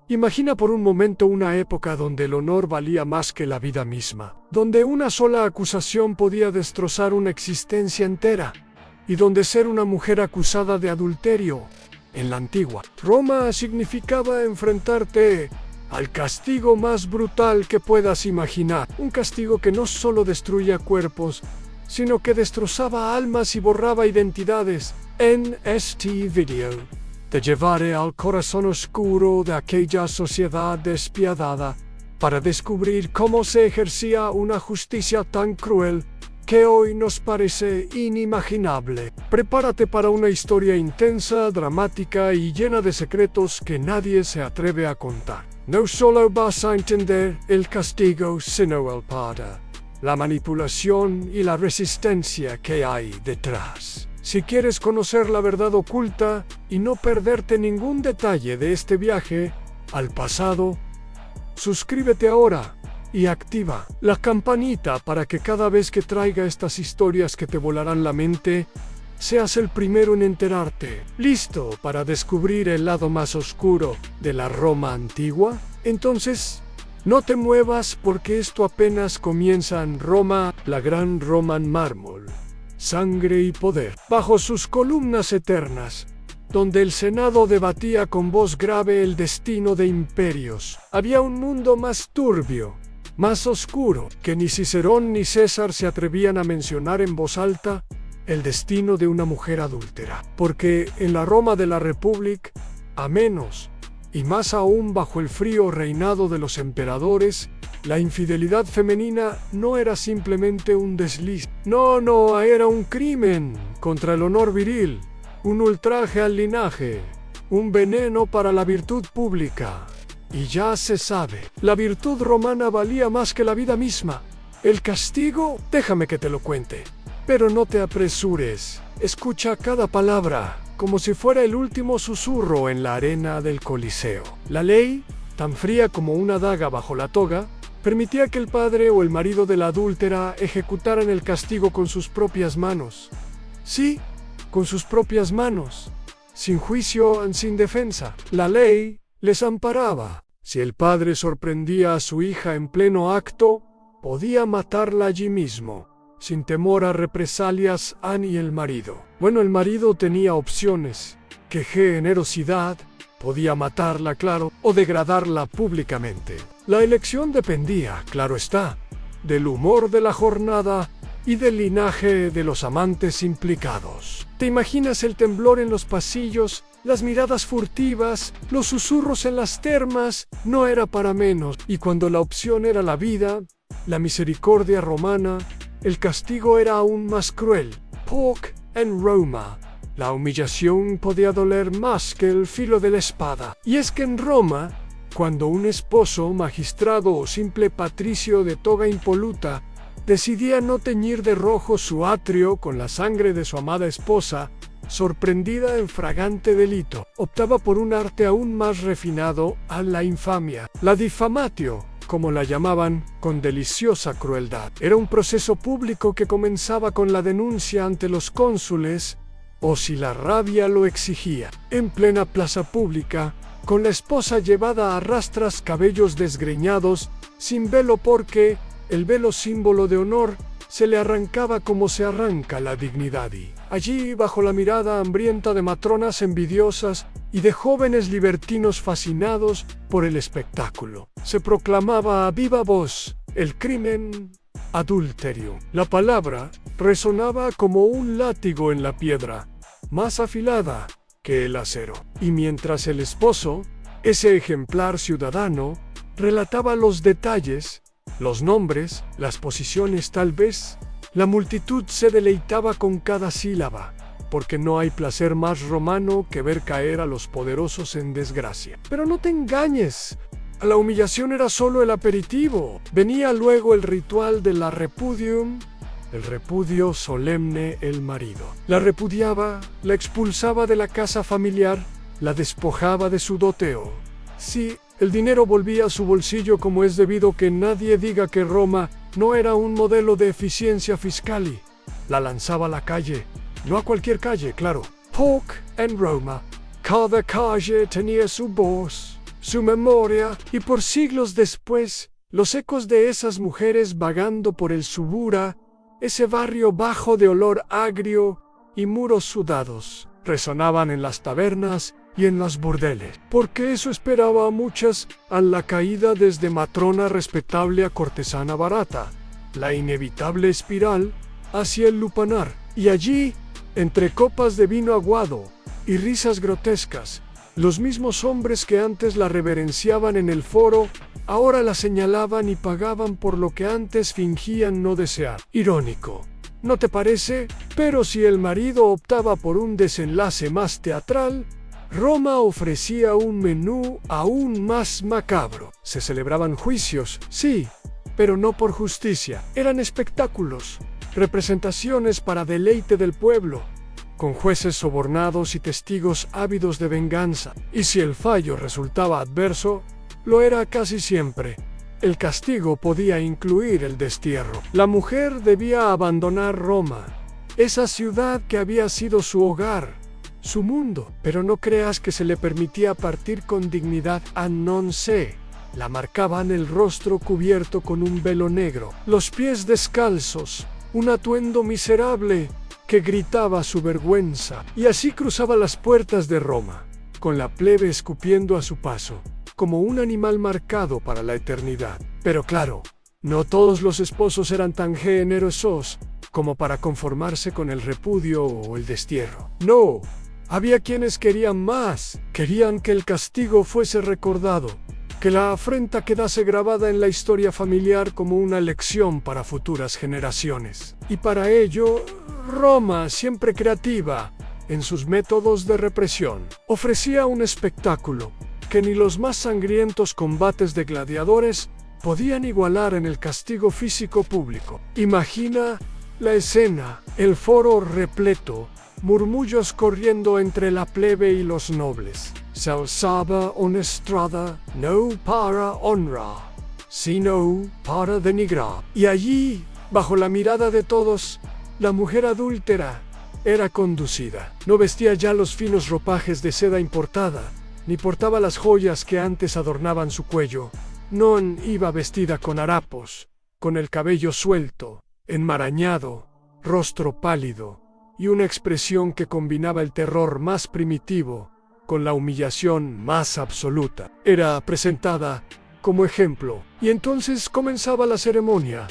Imagina por un momento una época donde el honor valía más que la vida misma, donde una sola acusación podía destrozar una existencia entera, y donde ser una mujer acusada de adulterio, en la antigua Roma, significaba enfrentarte al castigo más brutal que puedas imaginar. Un castigo que no solo destruía cuerpos, sino que destrozaba almas y borraba identidades. En este video te llevaré al corazón oscuro de aquella sociedad despiadada para descubrir cómo se ejercía una justicia tan cruel que hoy nos parece inimaginable. Prepárate para una historia intensa, dramática y llena de secretos que nadie se atreve a contar. No solo vas a entender el castigo, sino el poder, la manipulación y la resistencia que hay detrás. Si quieres conocer la verdad oculta y no perderte ningún detalle de este viaje al pasado, suscríbete ahora y activa la campanita para que cada vez que traiga estas historias que te volarán la mente, seas el primero en enterarte. ¿Listo para descubrir el lado más oscuro de la Roma antigua? Entonces, no te muevas porque esto apenas comienza en Roma, la gran Roma en mármol, sangre y poder. Bajo sus columnas eternas, donde el Senado debatía con voz grave el destino de imperios, había un mundo más turbio, más oscuro, que ni Cicerón ni César se atrevían a mencionar en voz alta: el destino de una mujer adúltera. Porque en la Roma de la República, a menos, y más aún bajo el frío reinado de los emperadores, la infidelidad femenina no era simplemente un desliz. No, era un crimen contra el honor viril, un ultraje al linaje, un veneno para la virtud pública. Y ya se sabe, la virtud romana valía más que la vida misma. El castigo, déjame que te lo cuente. Pero no te apresures, escucha cada palabra, como si fuera el último susurro en la arena del Coliseo. La ley, tan fría como una daga bajo la toga, permitía que el padre o el marido de la adúltera ejecutaran el castigo con sus propias manos. Sí, con sus propias manos, sin juicio, sin defensa. La ley les amparaba. Si el padre sorprendía a su hija en pleno acto, podía matarla allí mismo, sin temor a represalias. Y el marido. Bueno, el marido tenía opciones. ¡Qué generosidad! Podía matarla, claro, o degradarla públicamente. La elección dependía, claro está, del humor de la jornada y del linaje de los amantes implicados. ¿Te imaginas el temblor en los pasillos, las miradas furtivas, los susurros en las termas? No era para menos. Y cuando la opción era la vida, la misericordia romana, el castigo era aún más cruel. Porque en Roma, la humillación podía doler más que el filo de la espada. Y es que en Roma, cuando un esposo, magistrado o simple patricio de toga impoluta decidía no teñir de rojo su atrio con la sangre de su amada esposa, sorprendida en fragante delito, optaba por un arte aún más refinado, a la infamia, la diffamatio, como la llamaban, con deliciosa crueldad. Era un proceso público que comenzaba con la denuncia ante los cónsules, o si la rabia lo exigía, en plena plaza pública, con la esposa llevada a rastras, cabellos desgreñados, sin velo porque el velo, símbolo de honor, se le arrancaba como se arranca la dignidad. Y allí, bajo la mirada hambrienta de matronas envidiosas y de jóvenes libertinos fascinados por el espectáculo, se proclamaba a viva voz el crimen: adulterio. La palabra resonaba como un látigo en la piedra, más afilada que el acero. Y mientras el esposo, ese ejemplar ciudadano, relataba los detalles, los nombres, las posiciones tal vez, la multitud se deleitaba con cada sílaba, porque no hay placer más romano que ver caer a los poderosos en desgracia. Pero no te engañes, la humillación era solo el aperitivo. Venía luego el ritual de la repudium, el repudio solemne. El marido la repudiaba, la expulsaba de la casa familiar, la despojaba de su doteo. Sí, el dinero volvía a su bolsillo como es debido. Que nadie diga que Roma no era un modelo de eficiencia fiscal. Y la lanzaba a la calle, no a cualquier calle, claro. Porque en Roma, cada calle tenía su voz, su memoria, y por siglos después, los ecos de esas mujeres vagando por el Subura, ese barrio bajo de olor agrio y muros sudados, resonaban en las tabernas y en los burdeles. Porque eso esperaba a muchas a la caída desde matrona respetable a cortesana barata, la inevitable espiral hacia el lupanar. Y allí, entre copas de vino aguado y risas grotescas, los mismos hombres que antes la reverenciaban en el foro, ahora la señalaban y pagaban por lo que antes fingían no desear. Irónico, ¿no te parece? Pero si el marido optaba por un desenlace más teatral, Roma ofrecía un menú aún más macabro. Se celebraban juicios, sí, pero no por justicia. Eran espectáculos, representaciones para deleite del pueblo, con jueces sobornados y testigos ávidos de venganza. Y si el fallo resultaba adverso, lo era casi siempre. El castigo podía incluir el destierro. La mujer debía abandonar Roma, esa ciudad que había sido su hogar, su mundo. Pero no creas que se le permitía partir con dignidad a non sé. La marcaban el rostro cubierto con un velo negro, los pies descalzos, un atuendo miserable que gritaba su vergüenza. Y así cruzaba las puertas de Roma, con la plebe escupiendo a su paso, como un animal marcado para la eternidad. Pero claro, no todos los esposos eran tan generosos como para conformarse con el repudio o el destierro. No, había quienes querían más, querían que el castigo fuese recordado, que la afrenta quedase grabada en la historia familiar como una lección para futuras generaciones. Y para ello, Roma, siempre creativa en sus métodos de represión, ofrecía un espectáculo que ni los más sangrientos combates de gladiadores podían igualar en el castigo físico público. Imagina la escena, el foro repleto, murmullos corriendo entre la plebe y los nobles. Se alzaba una estrada no para honrar, sino para denigrar. Y allí, bajo la mirada de todos, la mujer adúltera era conducida. No vestía ya los finos ropajes de seda importada, ni portaba las joyas que antes adornaban su cuello. No iba vestida con harapos, con el cabello suelto, enmarañado, rostro pálido, y una expresión que combinaba el terror más primitivo con la humillación más absoluta. Era presentada como ejemplo, y entonces comenzaba la ceremonia.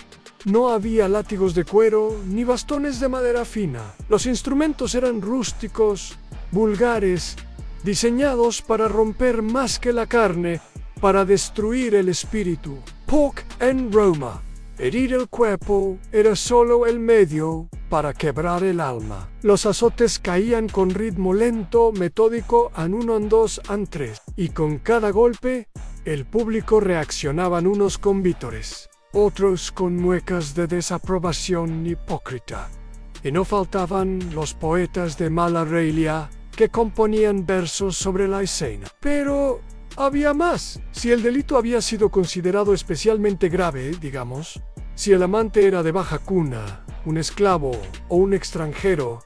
No había látigos de cuero ni bastones de madera fina. Los instrumentos eran rústicos, vulgares, diseñados para romper más que la carne, para destruir el espíritu. Poc en Roma. Herir el cuerpo era solo el medio para quebrar el alma. Los azotes caían con ritmo lento, metódico, en 1, en 2, en 3. Y con cada golpe, el público reaccionaban unos con vítores, otros con muecas de desaprobación hipócrita. Y no faltaban los poetas de mala relia que componían versos sobre la escena. Pero había más. Si el delito había sido considerado especialmente grave, digamos, si el amante era de baja cuna, un esclavo o un extranjero,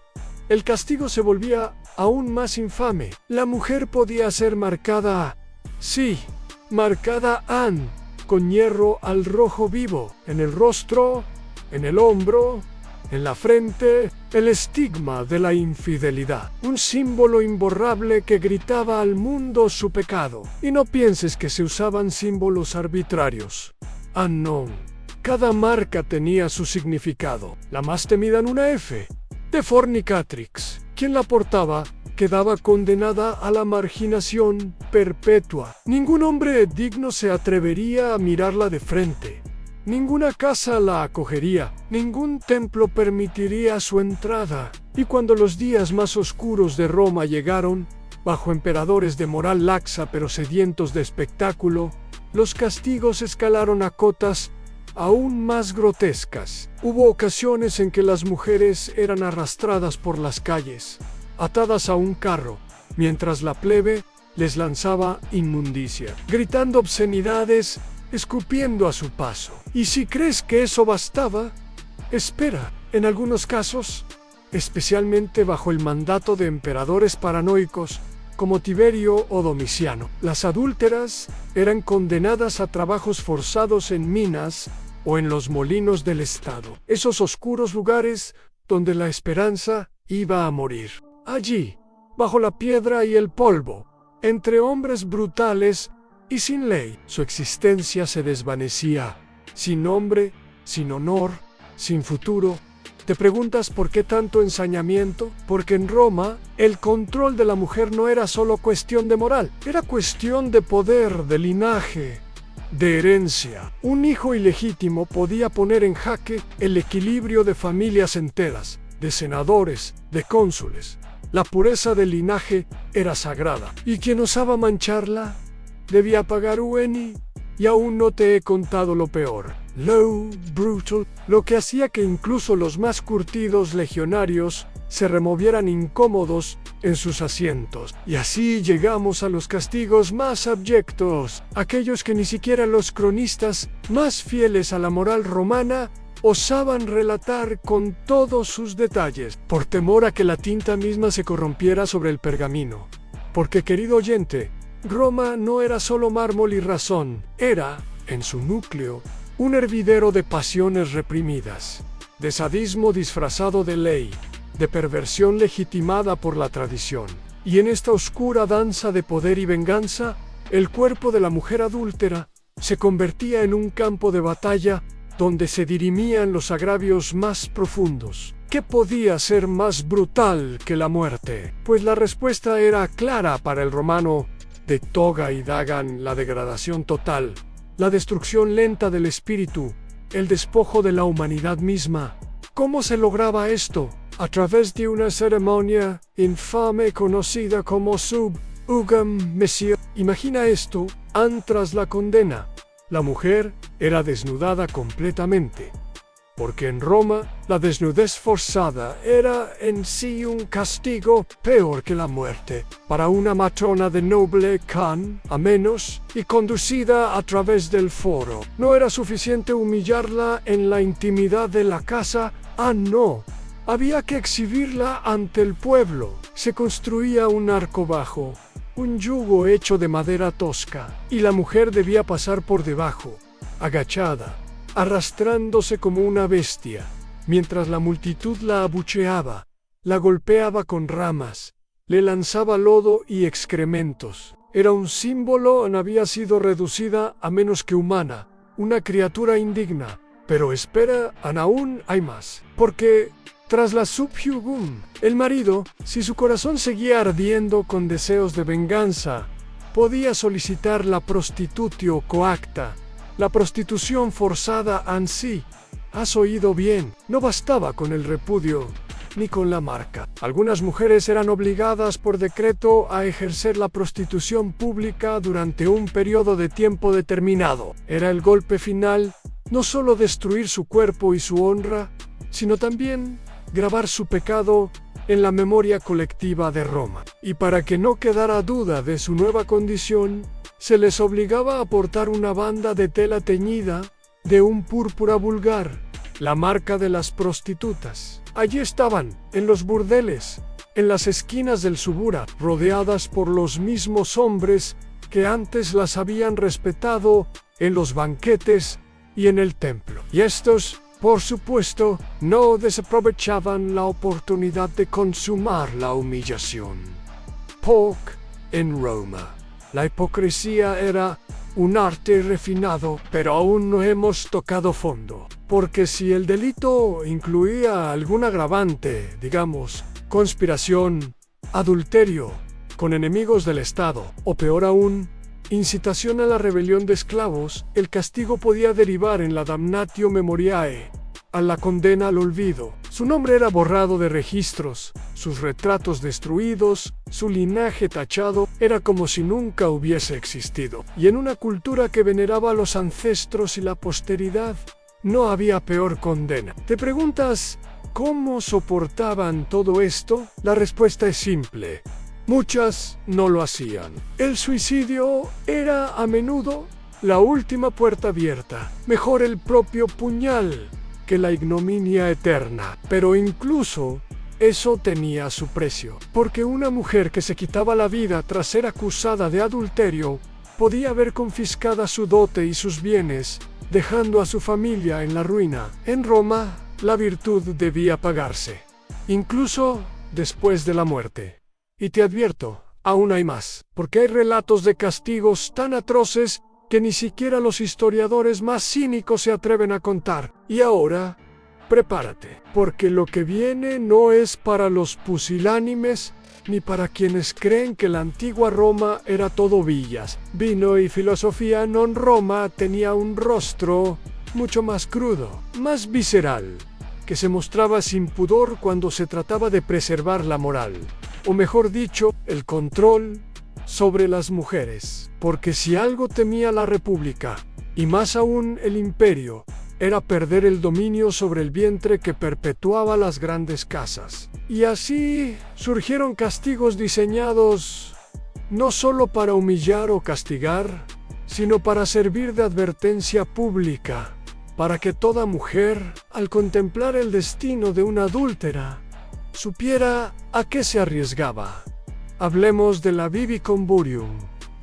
el castigo se volvía aún más infame. La mujer podía ser marcada, sí, marcada con hierro al rojo vivo, en el rostro, en el hombro, en la frente, el estigma de la infidelidad, un símbolo imborrable que gritaba al mundo su pecado. Y no pienses que se usaban símbolos arbitrarios. No. Cada marca tenía su significado. La más temida en una F, de fornicatrix. Quien la portaba quedaba condenada a la marginación perpetua. Ningún hombre digno se atrevería a mirarla de frente. Ninguna casa la acogería, ningún templo permitiría su entrada. Y cuando los días más oscuros de Roma llegaron, bajo emperadores de moral laxa pero sedientos de espectáculo, los castigos escalaron a cotas aún más grotescas. Hubo ocasiones en que las mujeres eran arrastradas por las calles, atadas a un carro, mientras la plebe les lanzaba inmundicia, gritando obscenidades, escupiendo a su paso. Y si crees que eso bastaba, espera. En algunos casos, especialmente bajo el mandato de emperadores paranoicos, como Tiberio o Domiciano. Las adúlteras eran condenadas a trabajos forzados en minas o en los molinos del Estado, esos oscuros lugares donde la esperanza iba a morir. Allí, bajo la piedra y el polvo, entre hombres brutales y sin ley, su existencia se desvanecía, sin nombre, sin honor, sin futuro. ¿Te preguntas por qué tanto ensañamiento? Porque en Roma, el control de la mujer no era solo cuestión de moral, era cuestión de poder, de linaje, de herencia. Un hijo ilegítimo podía poner en jaque el equilibrio de familias enteras, de senadores, de cónsules. La pureza del linaje era sagrada, y quien osaba mancharla debía pagar ueni. Y aún no te he contado lo peor. Low, brutal, lo que hacía que incluso los más curtidos legionarios se removieran incómodos en sus asientos. Y así llegamos a los castigos más abyectos, aquellos que ni siquiera los cronistas más fieles a la moral romana osaban relatar con todos sus detalles, por temor a que la tinta misma se corrompiera sobre el pergamino. Porque, querido oyente, Roma no era solo mármol y razón, era, en su núcleo, un hervidero de pasiones reprimidas, de sadismo disfrazado de ley, de perversión legitimada por la tradición. Y en esta oscura danza de poder y venganza, el cuerpo de la mujer adúltera se convertía en un campo de batalla donde se dirimían los agravios más profundos. ¿Qué podía ser más brutal que la muerte? Pues la respuesta era clara para el romano de toga y dagan: la degradación total, la destrucción lenta del espíritu, el despojo de la humanidad misma. ¿Cómo se lograba esto? A través de una ceremonia infame conocida como sub-ugam messio. Imagina esto, tras la condena. La mujer era desnudada completamente, porque en Roma la desnudez forzada era en sí un castigo peor que la muerte para una matrona de noble can, a menos, y conducida a través del foro. No era suficiente humillarla en la intimidad de la casa, no. Había que exhibirla ante el pueblo. Se construía un arco bajo, un yugo hecho de madera tosca, y la mujer debía pasar por debajo, agachada, arrastrándose como una bestia, mientras la multitud la abucheaba, la golpeaba con ramas, le lanzaba lodo y excrementos. Era un símbolo, había sido reducida a menos que humana, una criatura indigna. Pero espera, aún hay más, porque tras la subjugum, el marido, si su corazón seguía ardiendo con deseos de venganza, podía solicitar la prostitutio coacta, la prostitución forzada en sí. Has oído bien, no bastaba con el repudio ni con la marca. Algunas mujeres eran obligadas por decreto a ejercer la prostitución pública durante un periodo de tiempo determinado. Era el golpe final, no solo destruir su cuerpo y su honra, sino también grabar su pecado en la memoria colectiva de Roma. Y para que no quedara duda de su nueva condición, se les obligaba a portar una banda de tela teñida de un púrpura vulgar, la marca de las prostitutas. Allí estaban, en los burdeles, en las esquinas del Subura, rodeadas por los mismos hombres que antes las habían respetado en los banquetes y en el templo. Y estos, por supuesto, no desaprovechaban la oportunidad de consumar la humillación. Poc en Roma. La hipocresía era un arte refinado, pero aún no hemos tocado fondo. Porque si el delito incluía algún agravante, digamos, conspiración, adulterio con enemigos del Estado, o peor aún, incitación a la rebelión de esclavos, el castigo podía derivar en la damnatio memoriae, a la condena al olvido. Su nombre era borrado de registros, sus retratos destruidos, su linaje tachado. Era como si nunca hubiese existido. Y en una cultura que veneraba a los ancestros y la posteridad, no había peor condena. ¿Te preguntas cómo soportaban todo esto? La respuesta es simple. Muchas no lo hacían. El suicidio era a menudo la última puerta abierta. Mejor el propio puñal que la ignominia eterna. Pero incluso eso tenía su precio, porque una mujer que se quitaba la vida tras ser acusada de adulterio podía ver confiscada su dote y sus bienes, dejando a su familia en la ruina. En Roma, la virtud debía pagarse, incluso después de la muerte. Y te advierto, aún hay más, porque hay relatos de castigos tan atroces que ni siquiera los historiadores más cínicos se atreven a contar. Y ahora, prepárate, porque lo que viene no es para los pusilánimes ni para quienes creen que la antigua Roma era todo villas, vino y filosofía. Non Roma tenía un rostro mucho más crudo, más visceral, que se mostraba sin pudor cuando se trataba de preservar la moral, o mejor dicho, el control sobre las mujeres. Porque si algo temía la República, y más aún el Imperio, era perder el dominio sobre el vientre que perpetuaba las grandes casas. Y así surgieron castigos diseñados no solo para humillar o castigar, sino para servir de advertencia pública, para que toda mujer, al contemplar el destino de una adúltera, supiera a qué se arriesgaba. Hablemos de la vivicomburium,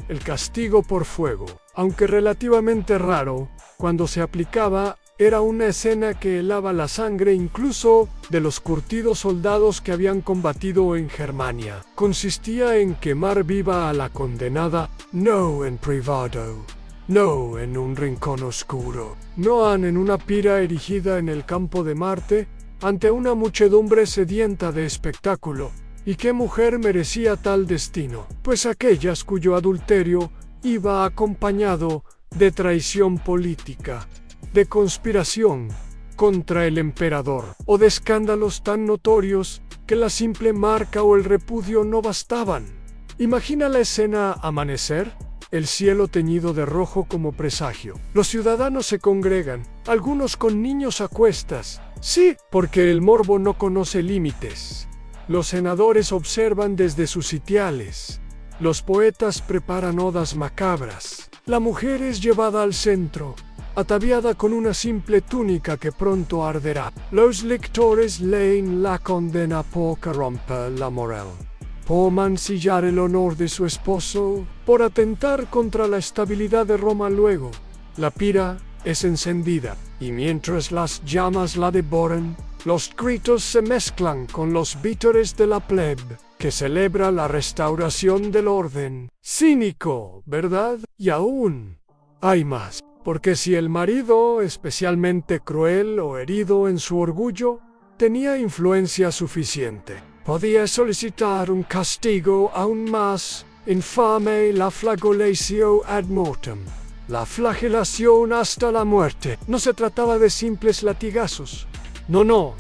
el castigo por fuego. Aunque relativamente raro, cuando se aplicaba, era una escena que helaba la sangre incluso de los curtidos soldados que habían combatido en Germania. Consistía en quemar viva a la condenada, no en privado, no en un rincón oscuro, no en una pira erigida en el campo de Marte, ante una muchedumbre sedienta de espectáculo. ¿Y qué mujer merecía tal destino? Pues aquellas cuyo adulterio iba acompañado de traición política, de conspiración contra el emperador, o de escándalos tan notorios que la simple marca o el repudio no bastaban. Imagina la escena: amanecer, el cielo teñido de rojo como presagio. Los ciudadanos se congregan, algunos con niños a cuestas. Sí, porque el morbo no conoce límites. Los senadores observan desde sus sitiales. Los poetas preparan odas macabras. La mujer es llevada al centro, ataviada con una simple túnica que pronto arderá. Los lectores leen la condena por corromper la moral, por mancillar el honor de su esposo, por atentar contra la estabilidad de Roma. Luego, la pira es encendida, y mientras las llamas la devoran, los gritos se mezclan con los vítores de la plebe, que celebra la restauración del orden. Cínico, ¿verdad? Y aún hay más. Porque si el marido, especialmente cruel o herido en su orgullo, tenía influencia suficiente, podía solicitar un castigo aún más infame: la flagellatio ad mortem, la flagelación hasta la muerte. No se trataba de simples latigazos. No,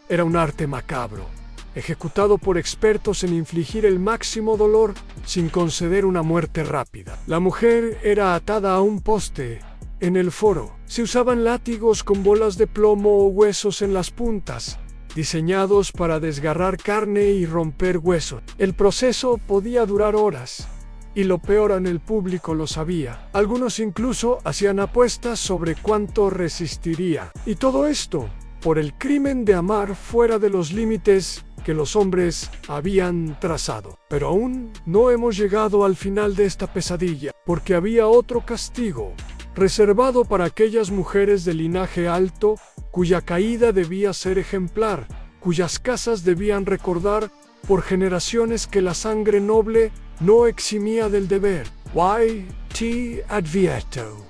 era un arte macabro, ejecutado por expertos en infligir el máximo dolor sin conceder una muerte rápida. La mujer era atada a un poste en el foro. Se usaban látigos con bolas de plomo o huesos en las puntas, diseñados para desgarrar carne y romper huesos. El proceso podía durar horas, y lo peor, en el público lo sabía. Algunos incluso hacían apuestas sobre cuánto resistiría. Y todo esto por el crimen de amar fuera de los límites que los hombres habían trazado. Pero aún no hemos llegado al final de esta pesadilla, porque había otro castigo, reservado para aquellas mujeres de linaje alto, cuya caída debía ser ejemplar, cuyas casas debían recordar por generaciones que la sangre noble no eximía del deber. Te advierto,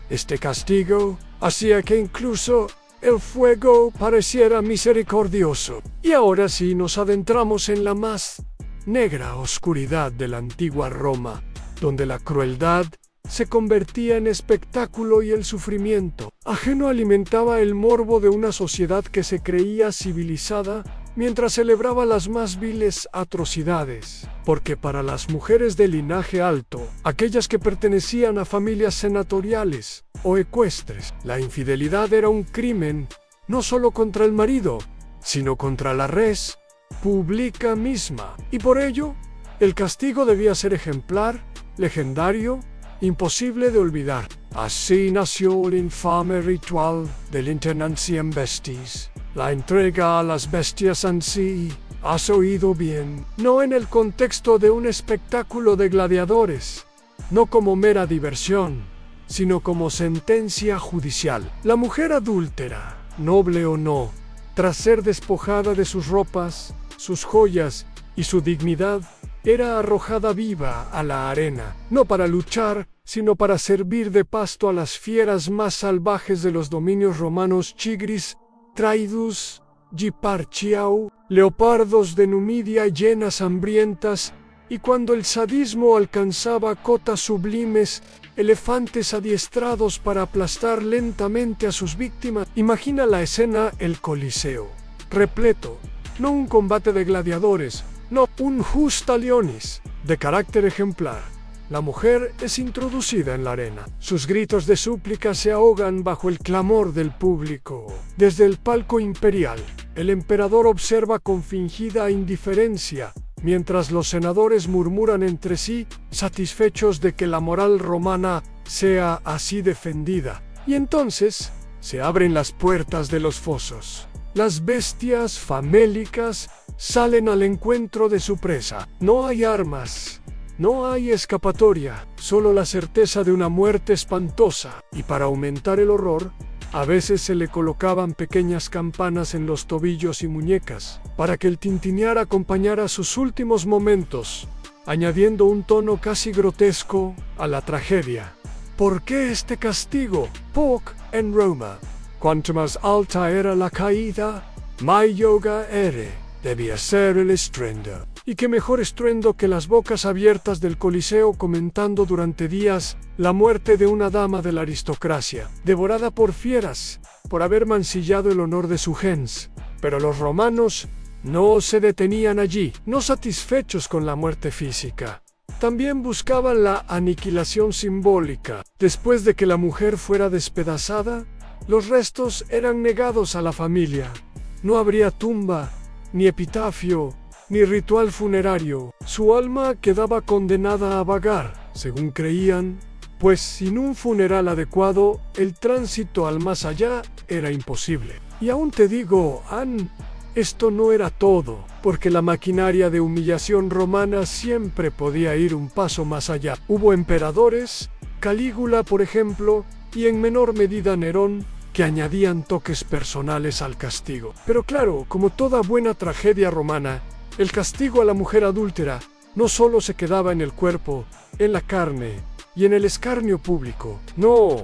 este castigo hacía que incluso el fuego pareciera misericordioso. Y ahora sí nos adentramos en la más negra oscuridad de la antigua Roma, donde la crueldad se convertía en espectáculo y el sufrimiento ajeno alimentaba el morbo de una sociedad que se creía civilizada mientras celebraba las más viles atrocidades. Porque para las mujeres de linaje alto, aquellas que pertenecían a familias senatoriales o ecuestres, la infidelidad era un crimen no solo contra el marido, sino contra la res pública misma. Y por ello, el castigo debía ser ejemplar, legendario, imposible de olvidar. Así nació el infame ritual del Internantium Bestis, la entrega a las bestias en sí, Has oído bien, no en el contexto de un espectáculo de gladiadores, no como mera diversión, sino como sentencia judicial. La mujer adúltera, noble o no, tras ser despojada de sus ropas, sus joyas y su dignidad, era arrojada viva a la arena, no para luchar, sino para servir de pasto a las fieras más salvajes de los dominios romanos: Chigris, Traidus, Giparchiau, leopardos de Numidia, hienas hambrientas, y cuando el sadismo alcanzaba cotas sublimes, elefantes adiestrados para aplastar lentamente a sus víctimas. Imagina la escena: el Coliseo, repleto, no un combate de gladiadores, no, un justa leonis, de carácter ejemplar. La mujer es introducida en la arena. Sus gritos de súplica se ahogan bajo el clamor del público. Desde el palco imperial, el emperador observa con fingida indiferencia, mientras los senadores murmuran entre sí, satisfechos de que la moral romana sea así defendida. Y entonces se abren las puertas de los fosos. Las bestias famélicas salen al encuentro de su presa. No hay armas, no hay escapatoria, solo la certeza de una muerte espantosa. Y para aumentar el horror, a veces se le colocaban pequeñas campanas en los tobillos y muñecas, para que el tintinear acompañara sus últimos momentos, añadiendo un tono casi grotesco a la tragedia. ¿Por qué este castigo? Poc en Roma. Cuanto más alta era la caída, mayor debía ser el estruendo. Y qué mejor estruendo que las bocas abiertas del Coliseo comentando durante días la muerte de una dama de la aristocracia, devorada por fieras, por haber mancillado el honor de su gens. Pero los romanos no se detenían allí, no satisfechos con la muerte física. También buscaban la aniquilación simbólica. Después de que la mujer fuera despedazada, los restos eran negados a la familia. No habría tumba, ni epitafio, ni ritual funerario. Su alma quedaba condenada a vagar, según creían, pues sin un funeral adecuado, el tránsito al más allá era imposible. Y aún te digo, esto no era todo, porque la maquinaria de humillación romana siempre podía ir un paso más allá. Hubo emperadores, Calígula por ejemplo, y en menor medida Nerón, que añadían toques personales al castigo. Pero claro, como toda buena tragedia romana, el castigo a la mujer adúltera no solo se quedaba en el cuerpo, en la carne y en el escarnio público. No,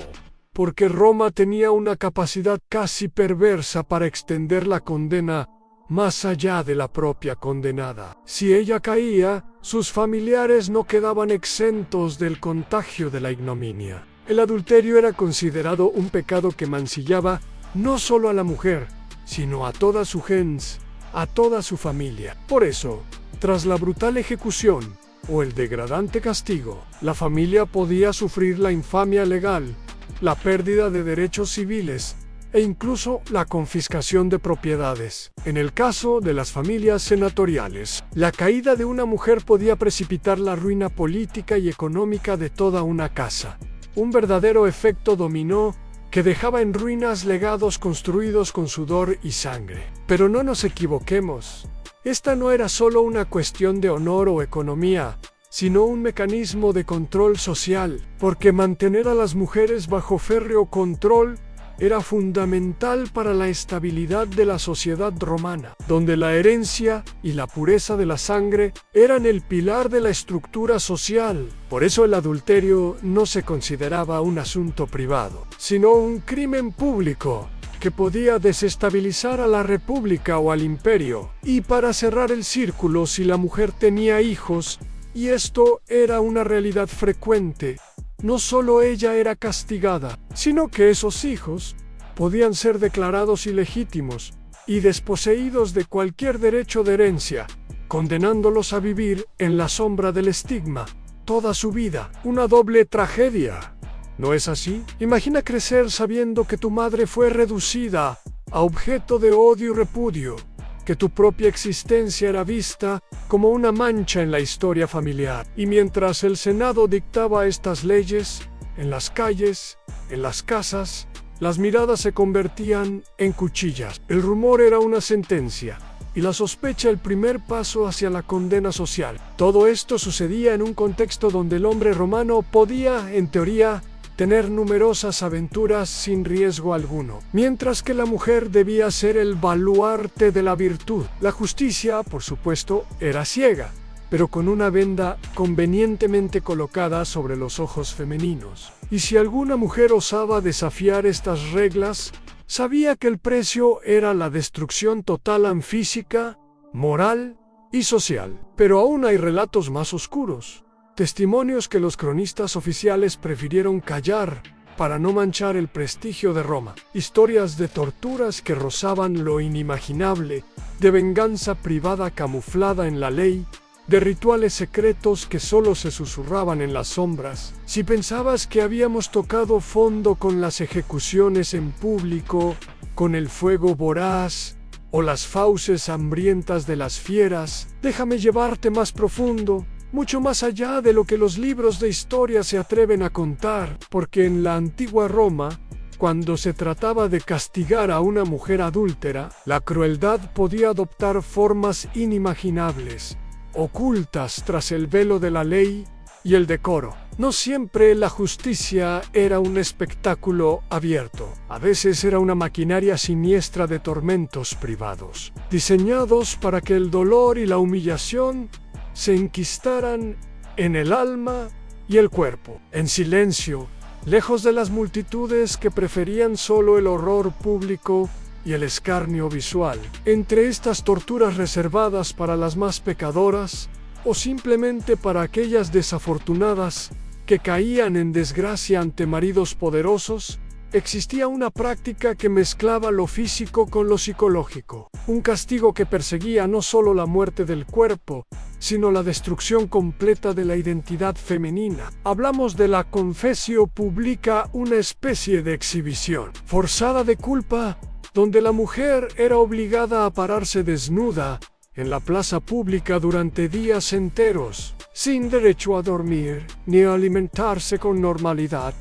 porque Roma tenía una capacidad casi perversa para extender la condena más allá de la propia condenada. Si ella caía, sus familiares no quedaban exentos del contagio de la ignominia. El adulterio era considerado un pecado que mancillaba no solo a la mujer, sino a toda su gens, a toda su familia. Por eso, tras la brutal ejecución o el degradante castigo, la familia podía sufrir la infamia legal, la pérdida de derechos civiles e incluso la confiscación de propiedades. En el caso de las familias senatoriales, la caída de una mujer podía precipitar la ruina política y económica de toda una casa. Un verdadero efecto dominó que dejaba en ruinas legados construidos con sudor y sangre. Pero no nos equivoquemos. Esta no era solo una cuestión de honor o economía, sino un mecanismo de control social, porque mantener a las mujeres bajo férreo control era fundamental para la estabilidad de la sociedad romana, donde la herencia y la pureza de la sangre eran el pilar de la estructura social. Por eso el adulterio no se consideraba un asunto privado, sino un crimen público que podía desestabilizar a la república o al imperio. Y para cerrar el círculo, si la mujer tenía hijos, y esto era una realidad frecuente, no solo ella era castigada, sino que esos hijos podían ser declarados ilegítimos y desposeídos de cualquier derecho de herencia, condenándolos a vivir en la sombra del estigma toda su vida. Una doble tragedia, ¿no es así? Imagina crecer sabiendo que tu madre fue reducida a objeto de odio y repudio, que tu propia existencia era vista como una mancha en la historia familiar. Y mientras el Senado dictaba estas leyes, en las calles, en las casas, las miradas se convertían en cuchillas. El rumor era una sentencia. y la sospecha el primer paso hacia la condena social. Todo esto sucedía en un contexto donde el hombre romano podía, en teoría, tener numerosas aventuras sin riesgo alguno, mientras que la mujer debía ser el baluarte de la virtud. La justicia, por supuesto, era ciega, pero con una venda convenientemente colocada sobre los ojos femeninos. Y si alguna mujer osaba desafiar estas reglas, sabía que el precio era la destrucción total física, moral y social. Pero aún hay relatos más oscuros. Testimonios que los cronistas oficiales prefirieron callar para no manchar el prestigio de Roma. Historias de torturas que rozaban lo inimaginable, de venganza privada camuflada en la ley, de rituales secretos que solo se susurraban en las sombras. Si pensabas que habíamos tocado fondo con las ejecuciones en público, con el fuego voraz o las fauces hambrientas de las fieras, déjame llevarte más profundo, mucho más allá de lo que los libros de historia se atreven a contar, porque en la antigua Roma, cuando se trataba de castigar a una mujer adúltera, la crueldad podía adoptar formas inimaginables, ocultas tras el velo de la ley y el decoro. No siempre la justicia era un espectáculo abierto. A veces era una maquinaria siniestra de tormentos privados, diseñados para que el dolor y la humillación se enquistaran en el alma y el cuerpo. En silencio, lejos de las multitudes que preferían solo el horror público y el escarnio visual. Entre estas torturas reservadas para las más pecadoras, o simplemente para aquellas desafortunadas que caían en desgracia ante maridos poderosos, existía una práctica que mezclaba lo físico con lo psicológico. Un castigo que perseguía no solo la muerte del cuerpo, sino la destrucción completa de la identidad femenina. Hablamos de la confessio publica, una especie de exhibición forzada de culpa, donde la mujer era obligada a pararse desnuda en la plaza pública durante días enteros, sin derecho a dormir ni a alimentarse con normalidad,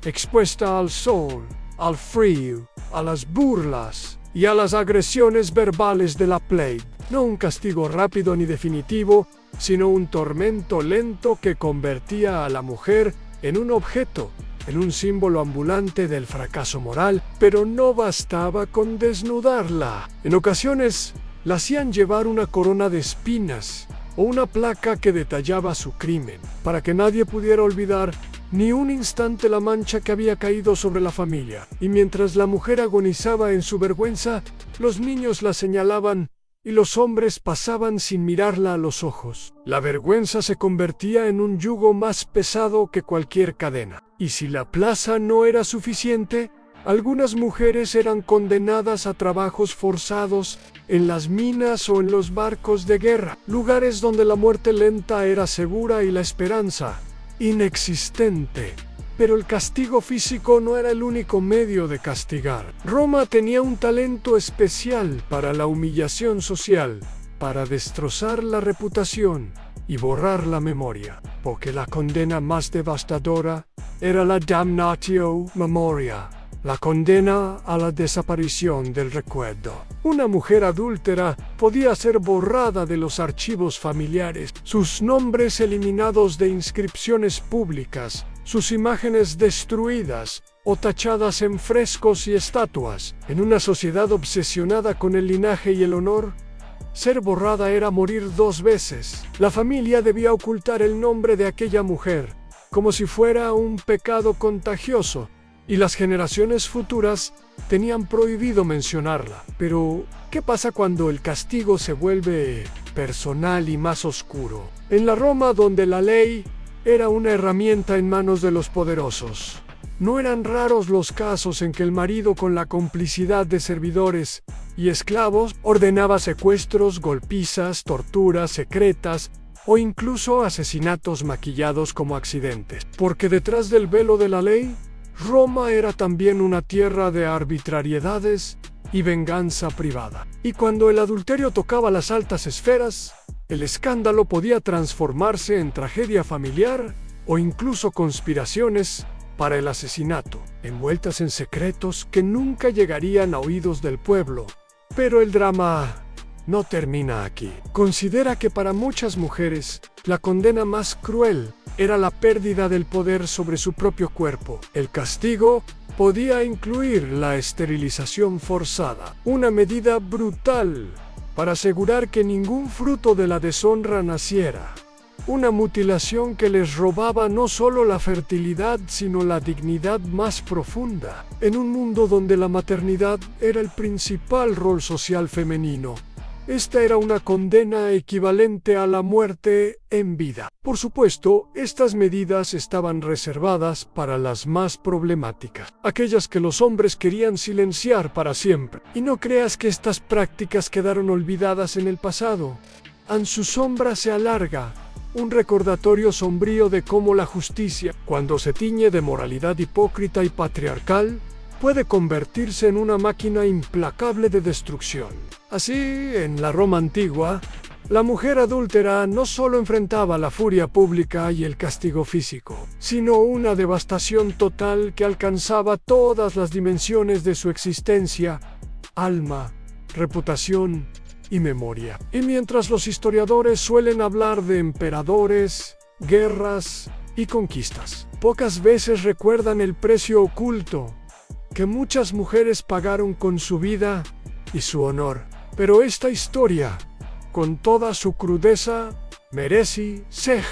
expuesta al sol, al frío, a las burlas y a las agresiones verbales de la plebe. No un castigo rápido ni definitivo, sino un tormento lento que convertía a la mujer en un objeto, en un símbolo ambulante del fracaso moral. Pero no bastaba con desnudarla. En ocasiones la hacían llevar una corona de espinas o una placa que detallaba su crimen, para que nadie pudiera olvidar ni un instante la mancha que había caído sobre la familia. Y mientras la mujer agonizaba en su vergüenza, los niños la señalaban y los hombres pasaban sin mirarla a los ojos. La vergüenza se convertía en un yugo más pesado que cualquier cadena. Y si la plaza no era suficiente, algunas mujeres eran condenadas a trabajos forzados en las minas o en los barcos de guerra, lugares donde la muerte lenta era segura y la esperanza inexistente. Pero el castigo físico no era el único medio de castigar. Roma tenía un talento especial para la humillación social, para destrozar la reputación y borrar la memoria, porque la condena más devastadora era la damnatio memoria, la condena a la desaparición del recuerdo. Una mujer adúltera podía ser borrada de los archivos familiares, sus nombres eliminados de inscripciones públicas, sus imágenes destruidas o tachadas en frescos y estatuas. En una sociedad obsesionada con el linaje y el honor, ser borrada era morir dos veces. La familia debía ocultar el nombre de aquella mujer, como si fuera un pecado contagioso, y las generaciones futuras tenían prohibido mencionarla. Pero, ¿qué pasa cuando el castigo se vuelve personal y más oscuro? En la Roma donde la ley era una herramienta en manos de los poderosos, no eran raros los casos en que el marido, con la complicidad de servidores y esclavos, ordenaba secuestros, golpizas, torturas secretas o incluso asesinatos maquillados como accidentes. Porque detrás del velo de la ley, Roma era también una tierra de arbitrariedades y venganza privada. Y cuando el adulterio tocaba las altas esferas, el escándalo podía transformarse en tragedia familiar o incluso conspiraciones para el asesinato, envueltas en secretos que nunca llegarían a oídos del pueblo. Pero el drama no termina aquí. Considera que para muchas mujeres, la condena más cruel era la pérdida del poder sobre su propio cuerpo. El castigo podía incluir la esterilización forzada, una medida brutal para asegurar que ningún fruto de la deshonra naciera. Una mutilación que les robaba no solo la fertilidad, sino la dignidad más profunda, en un mundo donde la maternidad era el principal rol social femenino. Esta era una condena equivalente a la muerte en vida. Por supuesto, estas medidas estaban reservadas para las más problemáticas, aquellas que los hombres querían silenciar para siempre. Y no creas que estas prácticas quedaron olvidadas en el pasado. En su sombra se alarga un recordatorio sombrío de cómo la justicia, cuando se tiñe de moralidad hipócrita y patriarcal, puede convertirse en una máquina implacable de destrucción. Así, en la Roma antigua, la mujer adúltera no solo enfrentaba la furia pública y el castigo físico, sino una devastación total que alcanzaba todas las dimensiones de su existencia, alma, reputación y memoria. Y mientras los historiadores suelen hablar de emperadores, guerras y conquistas, pocas veces recuerdan el precio oculto que muchas mujeres pagaron con su vida y su honor. Pero esta historia, con toda su crudeza, merece ser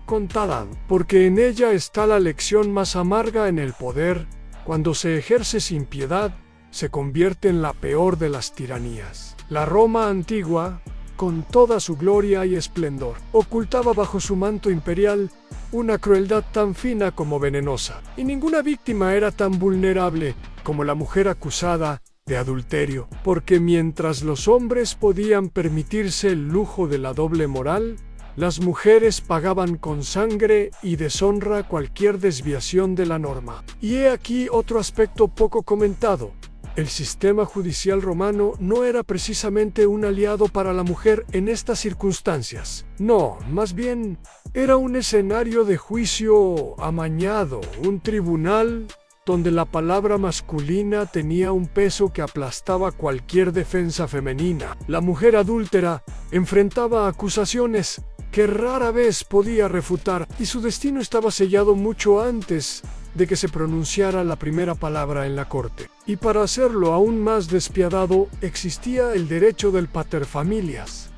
contada, porque en ella está la lección más amarga en el poder. Cuando se ejerce sin piedad, se convierte en la peor de las tiranías. La Roma antigua, con toda su gloria y esplendor, ocultaba bajo su manto imperial una crueldad tan fina como venenosa, y ninguna víctima era tan vulnerable como la mujer acusada de adulterio, porque mientras los hombres podían permitirse el lujo de la doble moral, las mujeres pagaban con sangre y deshonra cualquier desviación de la norma. Y he aquí otro aspecto poco comentado. El sistema judicial romano no era precisamente un aliado para la mujer en estas circunstancias. No, más bien era un escenario de juicio amañado, un tribunal donde la palabra masculina tenía un peso que aplastaba cualquier defensa femenina. La mujer adúltera enfrentaba acusaciones que rara vez podía refutar, y su destino estaba sellado mucho antes de que se pronunciara la primera palabra en la corte. Y para hacerlo aún más despiadado, existía el derecho del paterfamilias,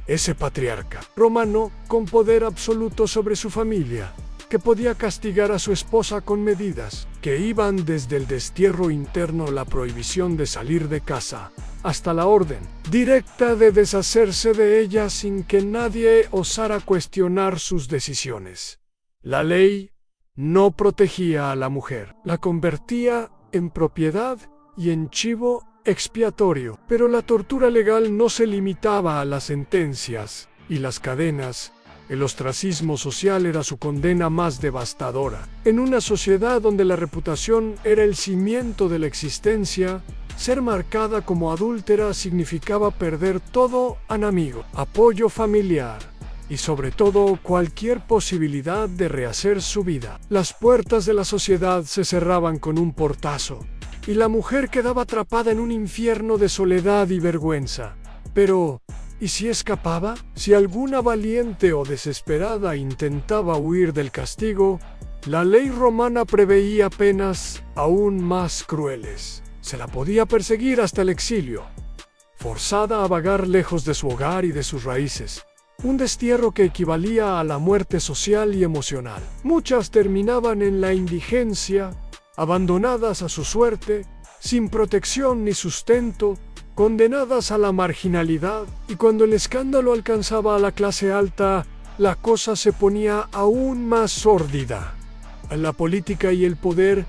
ese patriarca romano con poder absoluto sobre su familia, que podía castigar a su esposa con medidas que iban desde el destierro interno, la prohibición de salir de casa, hasta la orden directa de deshacerse de ella sin que nadie osara cuestionar sus decisiones. La ley no protegía a la mujer, la convertía en propiedad y en chivo expiatorio. Pero la tortura legal no se limitaba a las sentencias y las cadenas. El ostracismo social era su condena más devastadora. En una sociedad donde la reputación era el cimiento de la existencia, ser marcada como adúltera significaba perder todo amigo, apoyo familiar y sobre todo cualquier posibilidad de rehacer su vida. Las puertas de la sociedad se cerraban con un portazo y la mujer quedaba atrapada en un infierno de soledad y vergüenza. Pero ¿y si escapaba? Si alguna valiente o desesperada intentaba huir del castigo, la ley romana preveía penas aún más crueles. Se la podía perseguir hasta el exilio, forzada a vagar lejos de su hogar y de sus raíces. Un destierro que equivalía a la muerte social y emocional. Muchas terminaban en la indigencia, abandonadas a su suerte, sin protección ni sustento, condenadas a la marginalidad, y cuando el escándalo alcanzaba a la clase alta, la cosa se ponía aún más sórdida. La política y el poder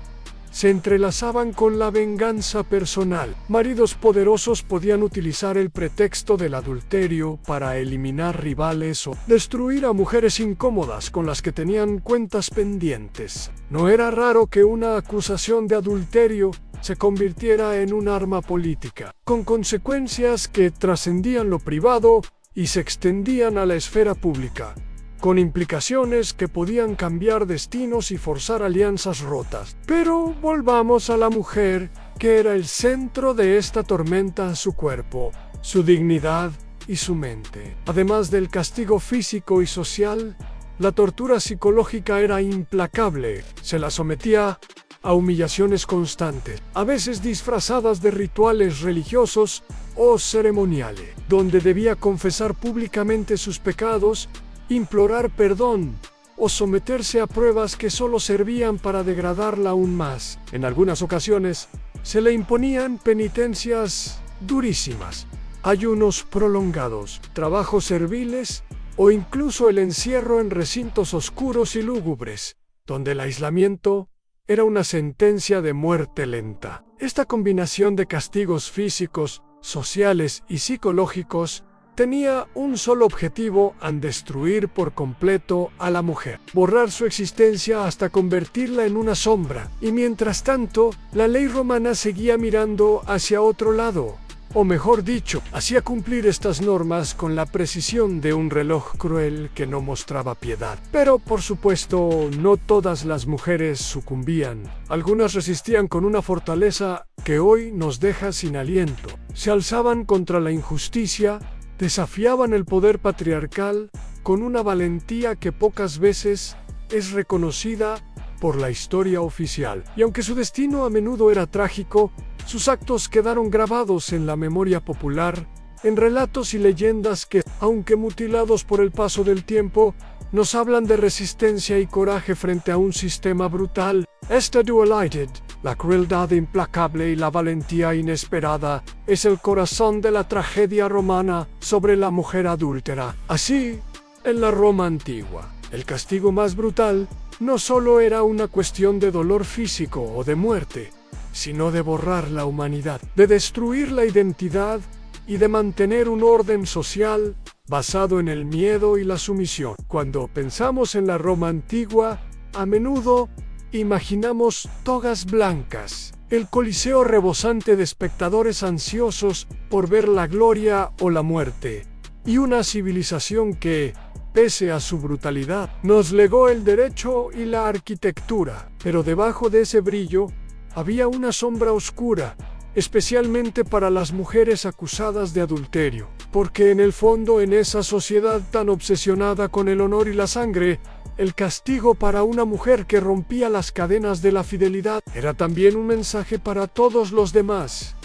se entrelazaban con la venganza personal. Maridos poderosos podían utilizar el pretexto del adulterio para eliminar rivales o destruir a mujeres incómodas con las que tenían cuentas pendientes. No era raro que una acusación de adulterio se convirtiera en un arma política, con consecuencias que trascendían lo privado y se extendían a la esfera pública, con implicaciones que podían cambiar destinos y forzar alianzas rotas. Pero volvamos a la mujer, que era el centro de esta tormenta: su cuerpo, su dignidad y su mente. Además del castigo físico y social, la tortura psicológica era implacable. Se la sometía a humillaciones constantes, a veces disfrazadas de rituales religiosos o ceremoniales, donde debía confesar públicamente sus pecados, implorar perdón o someterse a pruebas que solo servían para degradarla aún más. En algunas ocasiones, se le imponían penitencias durísimas, ayunos prolongados, trabajos serviles o incluso el encierro en recintos oscuros y lúgubres, donde el aislamiento era una sentencia de muerte lenta. Esta combinación de castigos físicos, sociales y psicológicos tenía un solo objetivo: destruir por completo a la mujer, borrar su existencia hasta convertirla en una sombra. Y mientras tanto, la ley romana seguía mirando hacia otro lado, o mejor dicho, hacía cumplir estas normas con la precisión de un reloj cruel que no mostraba piedad. Pero, por supuesto, no todas las mujeres sucumbían. Algunas resistían con una fortaleza que hoy nos deja sin aliento. Se alzaban contra la injusticia, desafiaban el poder patriarcal con una valentía que pocas veces es reconocida por la historia oficial. Y aunque su destino a menudo era trágico, sus actos quedaron grabados en la memoria popular, en relatos y leyendas que, aunque mutilados por el paso del tiempo, nos hablan de resistencia y coraje frente a un sistema brutal. Esta dualidad, la crueldad implacable y la valentía inesperada, es el corazón de la tragedia romana sobre la mujer adúltera. Así, en la Roma antigua, el castigo más brutal no solo era una cuestión de dolor físico o de muerte, sino de borrar la humanidad, de destruir la identidad y de mantener un orden social basado en el miedo y la sumisión. Cuando pensamos en la Roma antigua, a menudo imaginamos togas blancas, el coliseo rebosante de espectadores ansiosos por ver la gloria o la muerte, y una civilización que, pese a su brutalidad, nos legó el derecho y la arquitectura. Pero debajo de ese brillo había una sombra oscura, especialmente para las mujeres acusadas de adulterio, porque en el fondo, en esa sociedad tan obsesionada con el honor y la sangre, el castigo para una mujer que rompía las cadenas de la fidelidad era también un mensaje para todos los demás.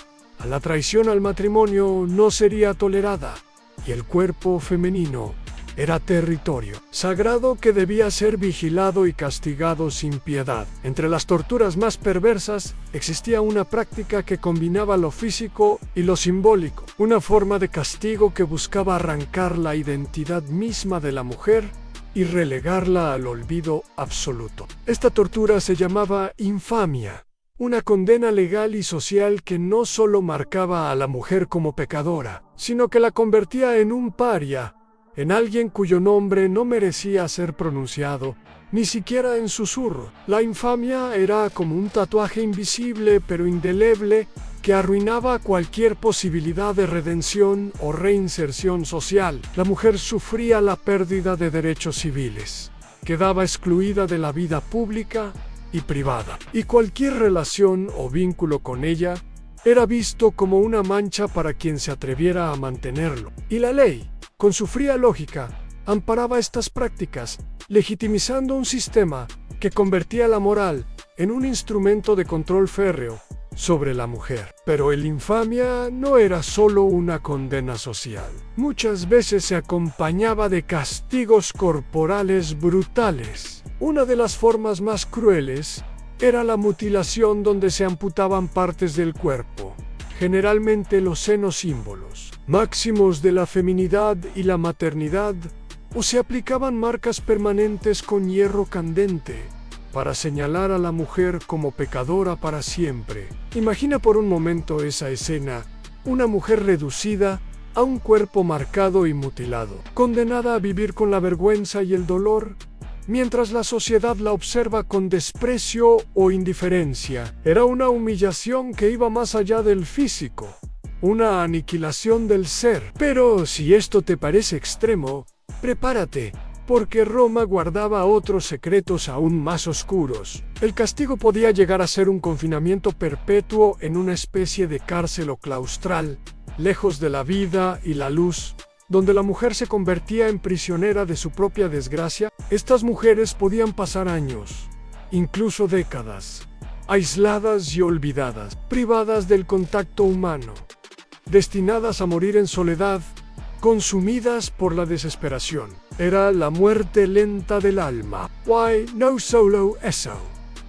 La traición al matrimonio no sería tolerada, y el cuerpo femenino era territorio sagrado que debía ser vigilado y castigado sin piedad. Entre las torturas más perversas existía una práctica que combinaba lo físico y lo simbólico, una forma de castigo que buscaba arrancar la identidad misma de la mujer y relegarla al olvido absoluto. Esta tortura se llamaba infamia, una condena legal y social que no solo marcaba a la mujer como pecadora, sino que la convertía en un paria, en alguien cuyo nombre no merecía ser pronunciado, ni siquiera en susurro. La infamia era como un tatuaje invisible pero indeleble que arruinaba cualquier posibilidad de redención o reinserción social. La mujer sufría la pérdida de derechos civiles, quedaba excluida de la vida pública y privada, y cualquier relación o vínculo con ella era visto como una mancha para quien se atreviera a mantenerlo. Y la ley, con su fría lógica, amparaba estas prácticas, legitimizando un sistema que convertía la moral en un instrumento de control férreo sobre la mujer. Pero la infamia no era solo una condena social. Muchas veces se acompañaba de castigos corporales brutales. Una de las formas más crueles era la mutilación, donde se amputaban partes del cuerpo, generalmente los senos, símbolos máximos de la feminidad y la maternidad, o se aplicaban marcas permanentes con hierro candente para señalar a la mujer como pecadora para siempre. Imagina por un momento esa escena: una mujer reducida a un cuerpo marcado y mutilado, condenada a vivir con la vergüenza y el dolor, mientras la sociedad la observa con desprecio o indiferencia. Era una humillación que iba más allá del físico, una aniquilación del ser. Pero si esto te parece extremo, prepárate, porque Roma guardaba otros secretos aún más oscuros. El castigo podía llegar a ser un confinamiento perpetuo en una especie de cárcel o claustral, lejos de la vida y la luz, donde la mujer se convertía en prisionera de su propia desgracia, estas mujeres podían pasar años, incluso décadas, aisladas y olvidadas, privadas del contacto humano, destinadas a morir en soledad, consumidas por la desesperación. Era la muerte lenta del alma. Why no solo eso?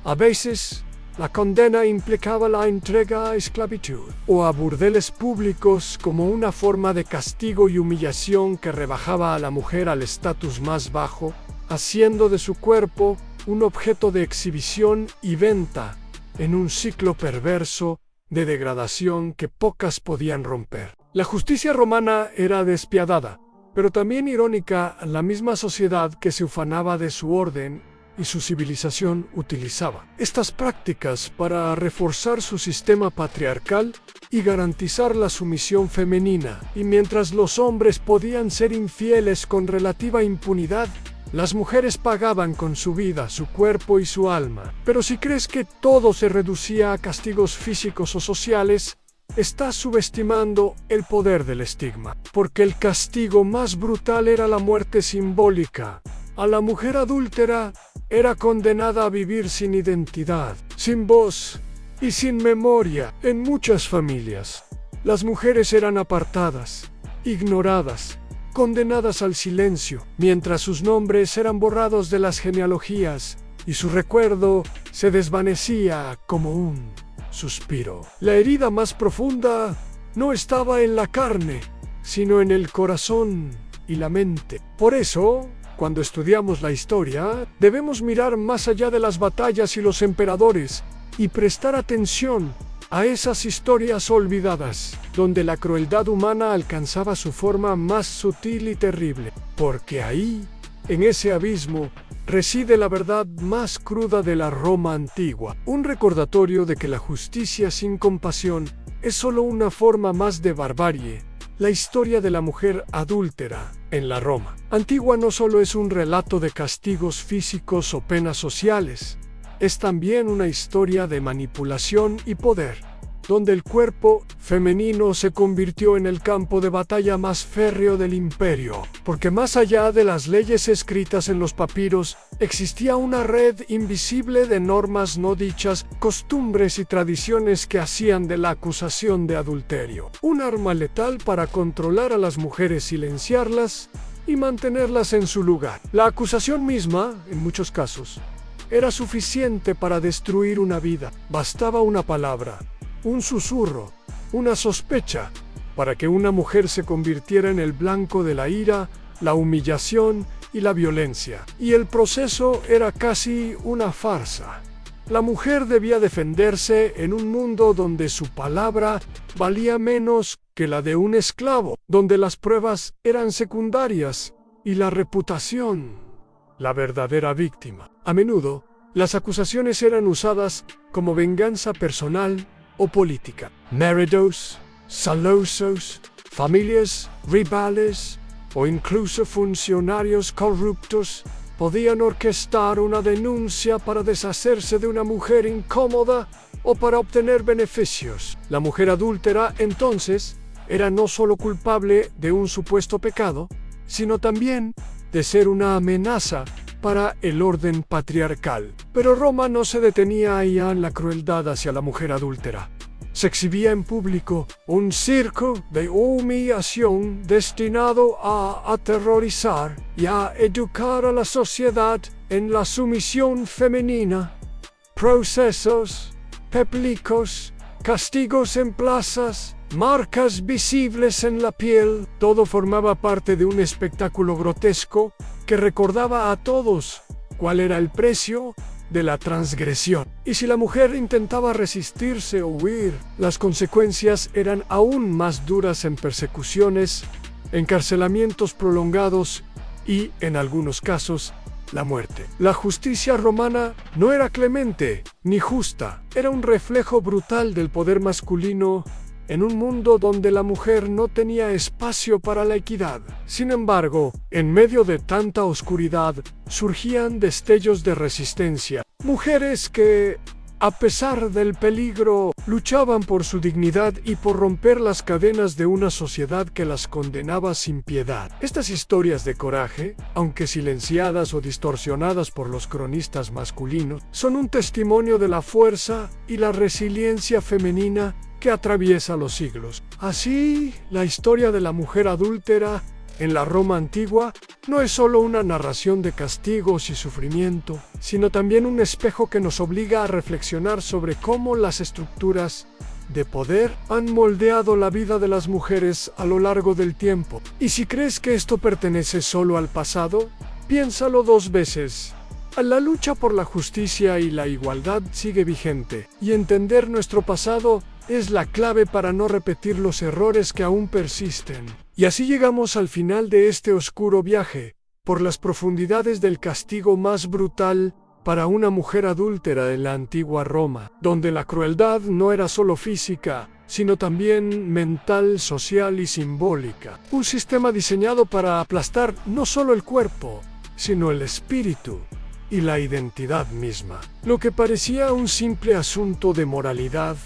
A veces, la condena implicaba la entrega a esclavitud o a burdeles públicos como una forma de castigo y humillación que rebajaba a la mujer al estatus más bajo, haciendo de su cuerpo un objeto de exhibición y venta en un ciclo perverso de degradación que pocas podían romper. La justicia romana era despiadada, pero también irónica. La misma sociedad que se ufanaba de su orden y su civilización utilizaba estas prácticas para reforzar su sistema patriarcal y garantizar la sumisión femenina. Y mientras los hombres podían ser infieles con relativa impunidad, las mujeres pagaban con su vida, su cuerpo y su alma. Pero si crees que todo se reducía a castigos físicos o sociales, estás subestimando el poder del estigma, porque el castigo más brutal era la muerte simbólica. A la mujer adúltera era condenada a vivir sin identidad, sin voz y sin memoria. En muchas familias, las mujeres eran apartadas, ignoradas, condenadas al silencio, mientras sus nombres eran borrados de las genealogías y su recuerdo se desvanecía como un suspiro. La herida más profunda no estaba en la carne, sino en el corazón y la mente. Por eso, cuando estudiamos la historia, debemos mirar más allá de las batallas y los emperadores y prestar atención a esas historias olvidadas, donde la crueldad humana alcanzaba su forma más sutil y terrible. Porque ahí, en ese abismo, reside la verdad más cruda de la Roma antigua, un recordatorio de que la justicia sin compasión es solo una forma más de barbarie. La historia de la mujer adúltera en la Roma antigua no solo es un relato de castigos físicos o penas sociales, es también una historia de manipulación y poder, donde el cuerpo femenino se convirtió en el campo de batalla más férreo del imperio, porque más allá de las leyes escritas en los papiros, existía una red invisible de normas no dichas, costumbres y tradiciones que hacían de la acusación de adulterio un arma letal para controlar a las mujeres, silenciarlas y mantenerlas en su lugar. La acusación misma, en muchos casos, era suficiente para destruir una vida. Bastaba una palabra, un susurro, una sospecha, para que una mujer se convirtiera en el blanco de la ira, la humillación y la violencia. Y el proceso era casi una farsa. La mujer debía defenderse en un mundo donde su palabra valía menos que la de un esclavo, donde las pruebas eran secundarias y la reputación la verdadera víctima. A menudo, las acusaciones eran usadas como venganza personal o política. Maridos, celosos, familias rivales o incluso funcionarios corruptos podían orquestar una denuncia para deshacerse de una mujer incómoda o para obtener beneficios. La mujer adúltera, entonces, era no solo culpable de un supuesto pecado, sino también de ser una amenaza para el orden patriarcal. Pero Roma no se detenía ahí en la crueldad hacia la mujer adúltera. Se exhibía en público un circo de humillación destinado a aterrorizar y a educar a la sociedad en la sumisión femenina. Procesos, peplicos, castigos en plazas, marcas visibles en la piel, todo formaba parte de un espectáculo grotesco que recordaba a todos cuál era el precio de la transgresión. Y si la mujer intentaba resistirse o huir, las consecuencias eran aún más duras en persecuciones, encarcelamientos prolongados y, en algunos casos, la muerte. La justicia romana no era clemente ni justa, era un reflejo brutal del poder masculino en un mundo donde la mujer no tenía espacio para la equidad. Sin embargo, en medio de tanta oscuridad, surgían destellos de resistencia. Mujeres que, A pesar del peligro, luchaban por su dignidad y por romper las cadenas de una sociedad que las condenaba sin piedad. Estas historias de coraje, aunque silenciadas o distorsionadas por los cronistas masculinos, son un testimonio de la fuerza y la resiliencia femenina que atraviesa los siglos. Así, la historia de la mujer adúltera en la Roma antigua no es solo una narración de castigos y sufrimiento, sino también un espejo que nos obliga a reflexionar sobre cómo las estructuras de poder han moldeado la vida de las mujeres a lo largo del tiempo. Y si crees que esto pertenece solo al pasado, piénsalo dos veces. La lucha por la justicia y la igualdad sigue vigente, y entender nuestro pasado es la clave para no repetir los errores que aún persisten. Y así llegamos al final de este oscuro viaje, por las profundidades del castigo más brutal para una mujer adúltera en la antigua Roma, donde la crueldad no era solo física, sino también mental, social y simbólica. Un sistema diseñado para aplastar no solo el cuerpo, sino el espíritu y la identidad misma. Lo que parecía un simple asunto de moralidad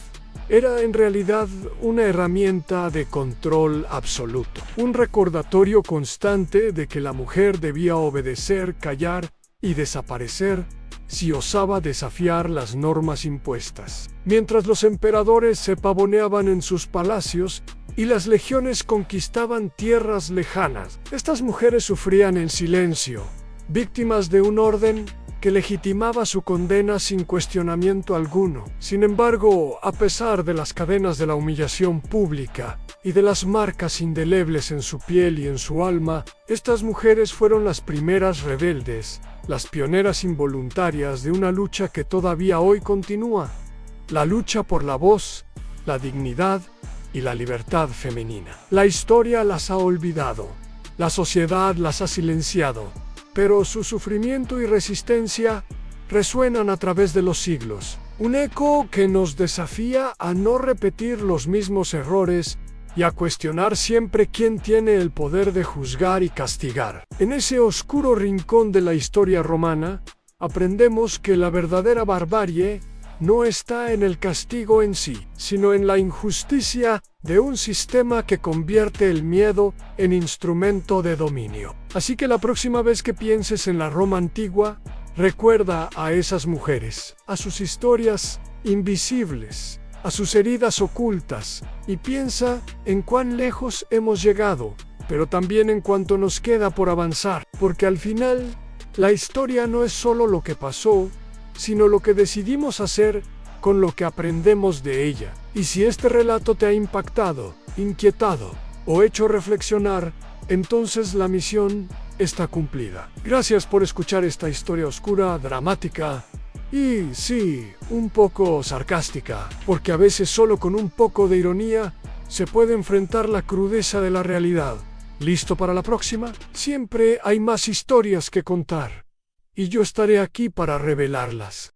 era en realidad una herramienta de control absoluto, un recordatorio constante de que la mujer debía obedecer, callar y desaparecer si osaba desafiar las normas impuestas. Mientras los emperadores se pavoneaban en sus palacios y las legiones conquistaban tierras lejanas, estas mujeres sufrían en silencio, víctimas de un orden que legitimaba su condena sin cuestionamiento alguno. Sin embargo, a pesar de las cadenas de la humillación pública y de las marcas indelebles en su piel y en su alma, estas mujeres fueron las primeras rebeldes, las pioneras involuntarias de una lucha que todavía hoy continúa, la lucha por la voz, la dignidad y la libertad femenina. La historia las ha olvidado, la sociedad las ha silenciado, pero su sufrimiento y resistencia resuenan a través de los siglos. Un eco que nos desafía a no repetir los mismos errores y a cuestionar siempre quién tiene el poder de juzgar y castigar. En ese oscuro rincón de la historia romana, aprendemos que la verdadera barbarie no está en el castigo en sí, sino en la injusticia de un sistema que convierte el miedo en instrumento de dominio. Así que la próxima vez que pienses en la Roma antigua, recuerda a esas mujeres, a sus historias invisibles, a sus heridas ocultas, y piensa en cuán lejos hemos llegado, pero también en cuánto nos queda por avanzar, porque al final, la historia no es solo lo que pasó, sino lo que decidimos hacer con lo que aprendemos de ella. Y si este relato te ha impactado, inquietado o hecho reflexionar, entonces la misión está cumplida. Gracias por escuchar esta historia oscura, dramática y, sí, un poco sarcástica, porque a veces solo con un poco de ironía se puede enfrentar la crudeza de la realidad. ¿Listo para la próxima? Siempre hay más historias que contar, y yo estaré aquí para revelarlas.